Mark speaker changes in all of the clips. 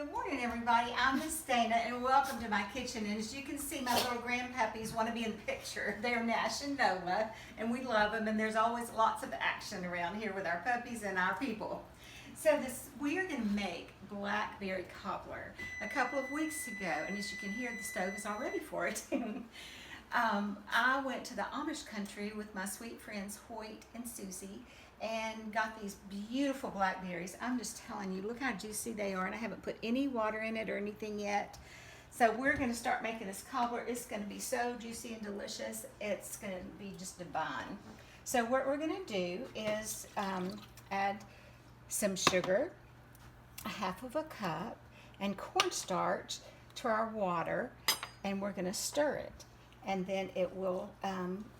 Speaker 1: Good morning, everybody. I'm Miss Dana, and welcome to my kitchen. And as you can see, my little grandpuppies want to be in the picture. They're Nash and Noah, and we love them. And there's always lots of action around here with our puppies and our people. So we are going to make Blackberry Cobbler a couple of weeks ago, and as you can hear, the stove is all ready for it. I went to the Amish country with my sweet friends Hoyt and Susie and got these beautiful blackberries. I'm just telling you, look how juicy they are, and I haven't put any water in it or anything yet. So we're going to start making this cobbler. It's going to be so juicy and delicious. It's going to be just divine. So what we're going to do is add some sugar, a half of a cup, and cornstarch to our water, and we're going to stir it. And then it will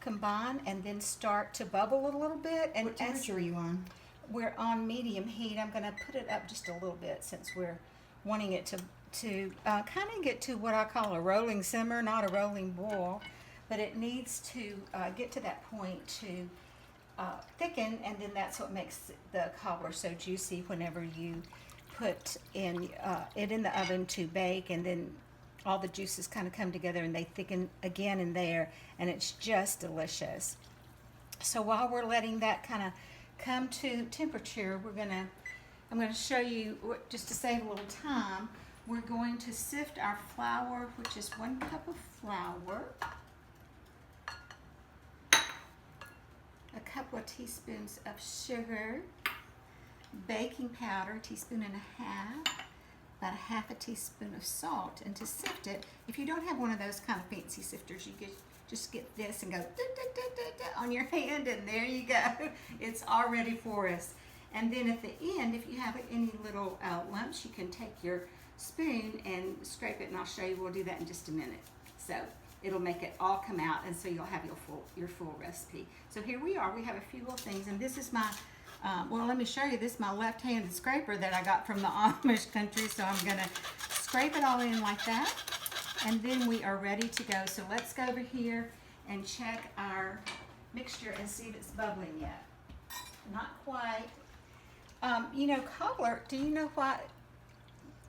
Speaker 1: combine and then start to bubble a little bit. And
Speaker 2: what temperature are you on?
Speaker 1: We're on medium heat. I'm going to put it up just a little bit since we're wanting it to kind of get to what I call a rolling simmer, not a rolling boil. But it needs to get to that point to thicken, and then that's what makes the cobbler so juicy whenever you put it in the oven to bake, and then all the juices kind of come together and they thicken again in there, and it's just delicious. So while we're letting that kind of come to temperature, I'm going to show you, just to save a little time, we're going to sift our flour, which is 1 cup of flour, a couple of teaspoons of sugar, baking powder, 1.5 teaspoons, about 1/2 teaspoon of salt. And to sift it, if you don't have one of those kind of fancy sifters, you just get this and go on your hand, and there you go. It's all ready for us. And then at the end, if you have any little lumps, you can take your spoon and scrape it, and I'll show you. We'll do that in just a minute. So it'll make it all come out, and so you'll have your full recipe. So here we are. We have a few little things, and this is my well, let me show you. This is my left-handed scraper that I got from the Amish country. So I'm going to scrape it all in like that, and then we are ready to go. So let's go over here and check our mixture and see if it's bubbling yet. Not quite. You know, cobbler, do you know why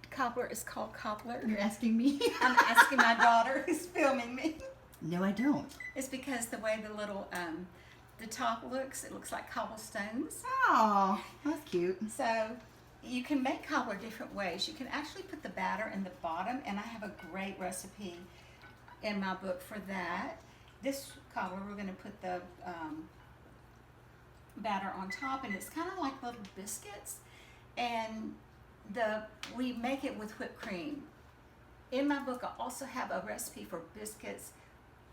Speaker 1: cobbler is called cobbler?
Speaker 2: You're asking me?
Speaker 1: I'm asking my daughter who's filming me.
Speaker 2: No, I don't.
Speaker 1: It's because the way the little the top looks, it looks like cobblestones.
Speaker 2: Oh, that's cute.
Speaker 1: So you can make cobbler different ways. You can actually put the batter in the bottom, and I have a great recipe in my book for that. This cobbler, we're going to put the batter on top, and it's kind of like little biscuits, and we make it with whipped cream. In my book, I also have a recipe for biscuits,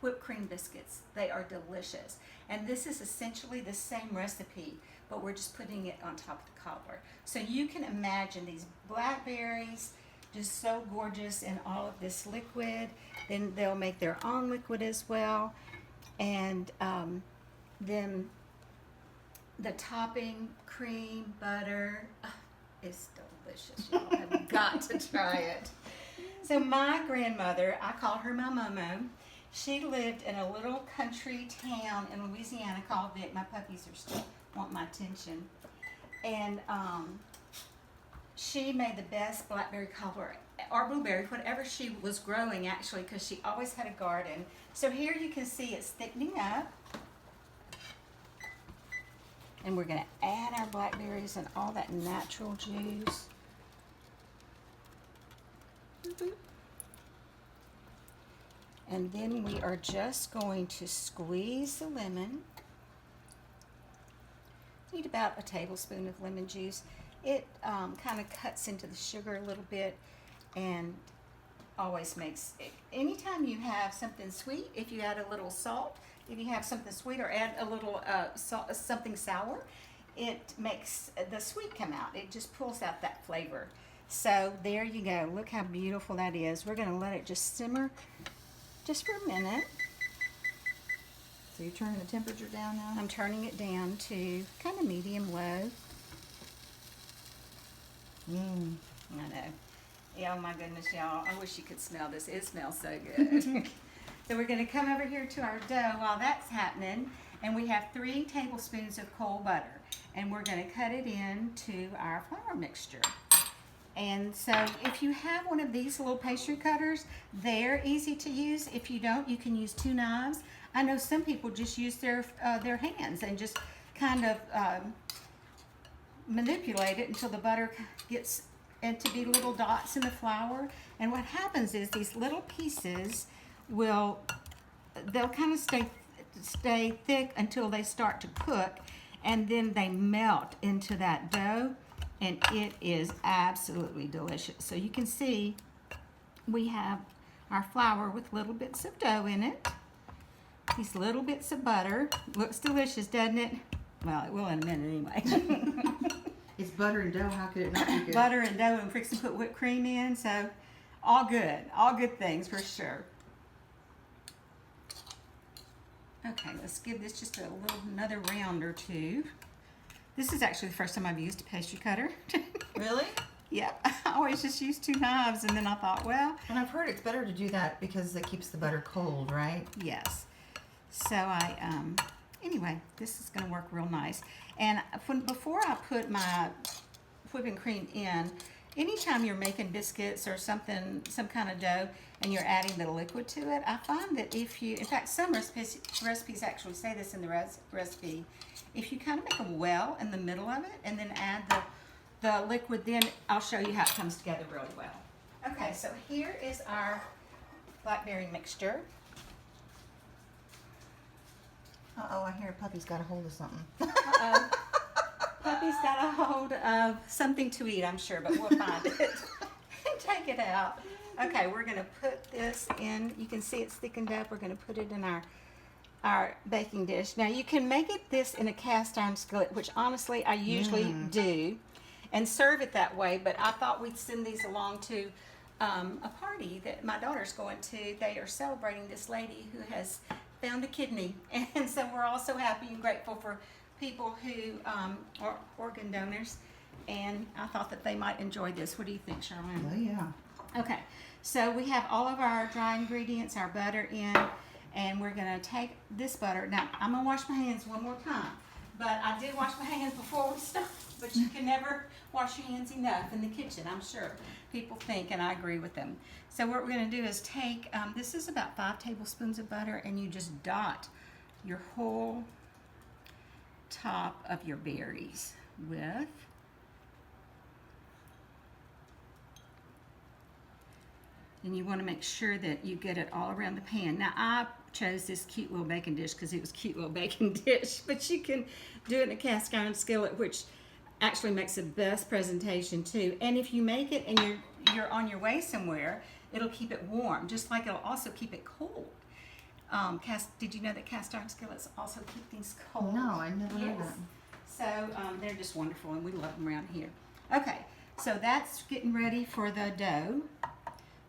Speaker 1: whipped cream biscuits. They are delicious. And this is essentially the same recipe, but we're just putting it on top of the cobbler. So you can imagine these blackberries, just so gorgeous in all of this liquid. Then they'll make their own liquid as well. And then the topping, cream, butter, it's delicious. Y'all have got to try it. So my grandmother, I call her my Momo. She lived in a little country town in Louisiana called Vic. My puppies are still want my attention. And she made the best blackberry cobbler, or blueberry, whatever she was growing actually, because she always had a garden. So here you can see it's thickening up. And we're going to add our blackberries and all that natural juice. And then we are just going to squeeze the lemon. Need about a tablespoon of lemon juice. It kind of cuts into the sugar a little bit, and always makes it. Anytime you have something sweet, if you add a little salt, if you have something sweet, or add a little something sour, it makes the sweet come out. It just pulls out that flavor. So there you go. Look how beautiful that is. We're going to let it just simmer just for a minute.
Speaker 2: So you're turning the temperature down now?
Speaker 1: I'm turning it down to kind of medium low. I know. Yeah, oh my goodness, y'all. I wish you could smell this. It smells so good. So we're going to come over here to our dough while that's happening. And we have 3 tablespoons of cold butter. And we're going to cut it into our flour mixture. And so if you have one of these little pastry cutters, they're easy to use. If you don't, you can use 2 knives. I know some people just use their hands and just kind of manipulate it until the butter gets into be little dots in the flour. And what happens is these little pieces they'll kind of stay thick until they start to cook, and then they melt into that dough, and it is absolutely delicious. So you can see we have our flour with little bits of dough in it, these little bits of butter. Looks delicious, doesn't it? Well, it will in a minute anyway.
Speaker 2: It's butter and dough. How could it not be good?
Speaker 1: Butter and dough, and fix and put whipped cream in, so all good things for sure. Okay, let's give this just another round or two. This is actually the first time I've used a pastry cutter.
Speaker 2: Really?
Speaker 1: Yep, I always just use 2 knives, and then I thought, well,
Speaker 2: And I've heard it's better to do that because it keeps the butter cold, right?
Speaker 1: yes. So anyway, this is gonna work real nice. And before I put my whipping cream in, anytime you're making biscuits or something, some kind of dough, and you're adding the liquid to it, I find that in fact, some recipes actually say this in the recipe, if you kind of make a well in the middle of it and then add the liquid, then I'll show you how it comes together really well. Okay, so here is our blackberry mixture.
Speaker 2: Uh-oh, I hear Puppy's got a hold of something.
Speaker 1: Uh-oh. Puppy's got a hold of something to eat, I'm sure, but we'll find it and take it out. Okay, we're going to put this in. You can see it's thickened up. We're going to put it in our baking dish. Now, you can make this in a cast iron skillet, which honestly I usually do, and serve it that way, but I thought we'd send these along to a party that my daughter's going to. They are celebrating this lady who has found a kidney, and so we're all so happy and grateful for people who are organ donors, and I thought that they might enjoy this. What do you think, Charlene?
Speaker 2: Oh, yeah.
Speaker 1: Okay, so we have all of our dry ingredients, our butter in, and we're gonna take this butter. Now, I'm gonna wash my hands one more time, but I did wash my hands before we start, but you can never wash your hands enough in the kitchen, I'm sure. People think, and I agree with them. So what we're gonna do is take, this is about 5 tablespoons of butter, and you just dot your whole top of your berries with and you want to make sure that you get it all around the pan. Now, I chose this cute little baking dish because it was a cute little baking dish, but you can do it in a cast iron skillet, which actually makes the best presentation too. And if you make it and you're on your way somewhere, it'll keep it warm, just like it'll also keep it cold. Did you know that cast iron skillets also keep things cold?
Speaker 2: No, I never knew that.
Speaker 1: So they're just wonderful, and we love them around here. Okay, so that's getting ready for the dough.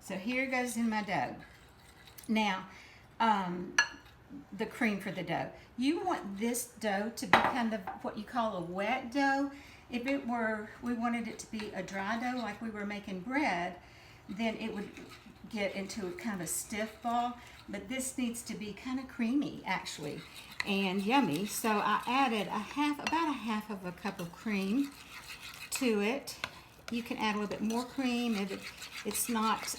Speaker 1: So here goes in my dough. Now, the cream for the dough. You want this dough to be kind of what you call a wet dough. If we wanted it to be a dry dough like we were making bread, then it would get into kind of a stiff ball. But this needs to be kind of creamy, actually, and yummy. So I added about a half of a cup of cream to it. You can add a little bit more cream if it's not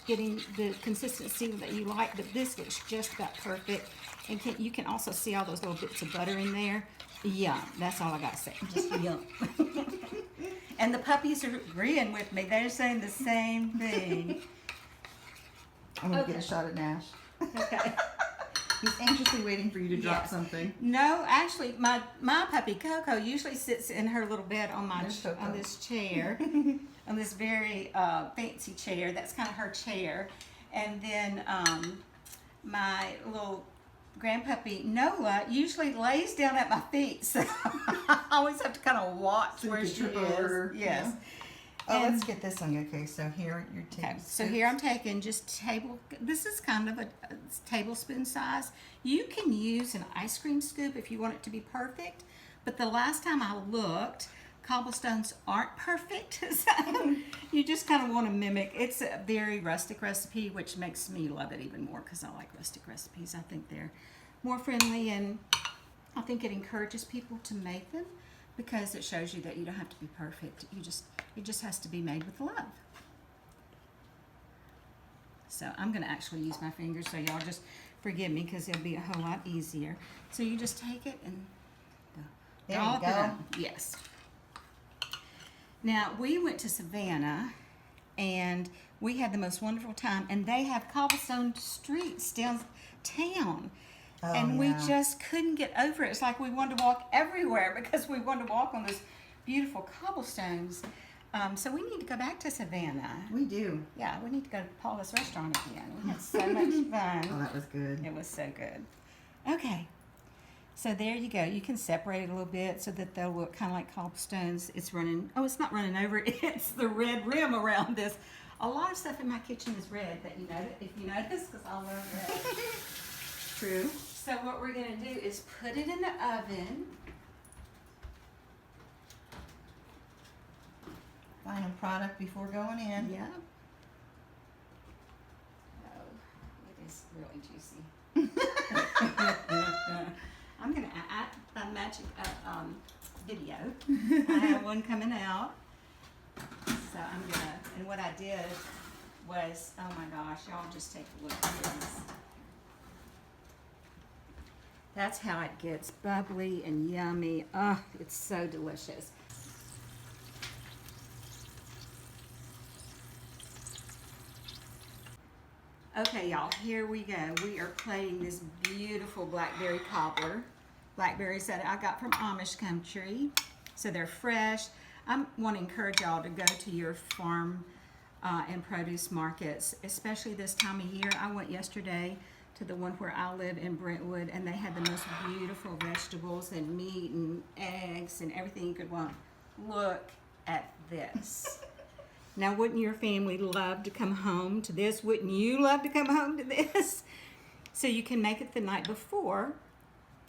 Speaker 1: getting the consistency that you like, but this looks just about perfect. And you can also see all those little bits of butter in there. Yum, that's all I gotta say, just yum. And the puppies are agreeing with me. They're saying the same thing.
Speaker 2: I'm going to get a shot at Nash.
Speaker 1: Okay.
Speaker 2: He's anxiously waiting for you to drop
Speaker 1: Yes.
Speaker 2: something.
Speaker 1: No, actually, my puppy Coco usually sits in her little bed on
Speaker 2: There's
Speaker 1: this chair, on this very fancy chair. That's kind of her chair. And then my little grandpuppy Nola usually lays down at my feet, so I always have to kind of watch
Speaker 2: So
Speaker 1: where
Speaker 2: you
Speaker 1: she
Speaker 2: can trip
Speaker 1: is.
Speaker 2: over her,
Speaker 1: Yes.
Speaker 2: yeah. Oh, let's get this one. Okay, so here you're taking.
Speaker 1: Okay, so here I'm taking just this is kind of a tablespoon size. You can use an ice cream scoop if you want it to be perfect, but the last time I looked, cobblestones aren't perfect, so you just kind of want to mimic. It's a very rustic recipe, which makes me love it even more because I like rustic recipes. I think they're more friendly, and I think it encourages people to make them because it shows you that you don't have to be perfect. It just has to be made with love. So I'm going to actually use my fingers, so y'all just forgive me because it'll be a whole lot easier. So you just take it and
Speaker 2: There you go.
Speaker 1: Yes. Now, we went to Savannah, and we had the most wonderful time, and they have cobblestone streets downtown.
Speaker 2: Oh,
Speaker 1: And we
Speaker 2: yeah.
Speaker 1: just couldn't get over it. It's like we wanted to walk everywhere because we wanted to walk on those beautiful cobblestones. So we need to go back to Savannah.
Speaker 2: We do.
Speaker 1: Yeah, we need to go to Paula's restaurant again. We had so much
Speaker 2: Oh,
Speaker 1: fun.
Speaker 2: that was good.
Speaker 1: It was so good. Okay. So there you go. You can separate it a little bit so that they'll look kind of like cobblestones. It's running, oh, it's not running over. It's the red rim around this. A lot of stuff in my kitchen is red that you know, if you notice, because I love red.
Speaker 2: True.
Speaker 1: So what we're going to do is put it in the oven.
Speaker 2: Final product before going in.
Speaker 1: Yeah. Oh, it is really juicy. I'm going to add a magic video. I have one coming out. So I'm going to, and what I did was, oh my gosh, y'all just take a look at this. That's how it gets bubbly and yummy. Oh, it's so delicious. Okay, y'all, here we go. We are plating this beautiful blackberry cobbler. Blackberries that I got from Amish country. So they're fresh. I want to encourage y'all to go to your farm and produce markets, especially this time of year. I went yesterday to the one where I live in Brentwood, and they had the most beautiful vegetables and meat and eggs and everything you could want. Look at this. Now, wouldn't your family love to come home to this? Wouldn't you love to come home to this? So you can make it the night before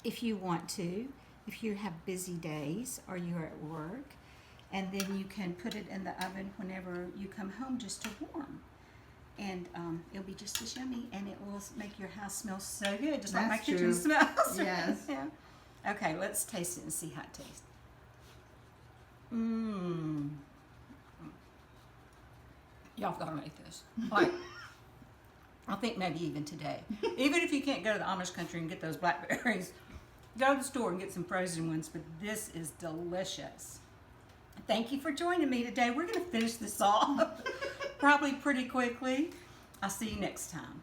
Speaker 1: if you want to, if you have busy days or you're at work, and then you can put it in the oven whenever you come home just to warm. And it'll be just as yummy, and it will make your house smell so good, just like my
Speaker 2: That's
Speaker 1: kitchen
Speaker 2: true.
Speaker 1: smells.
Speaker 2: Yes.
Speaker 1: Yeah. Okay, let's taste it and see how it tastes. Mmm. Y'all gotta make this. Like, I think maybe even today. Even if you can't go to the Amish country and get those blackberries, go to the store and get some frozen ones, but this is delicious. Thank you for joining me today. We're gonna finish this off probably pretty quickly. I'll see you next time.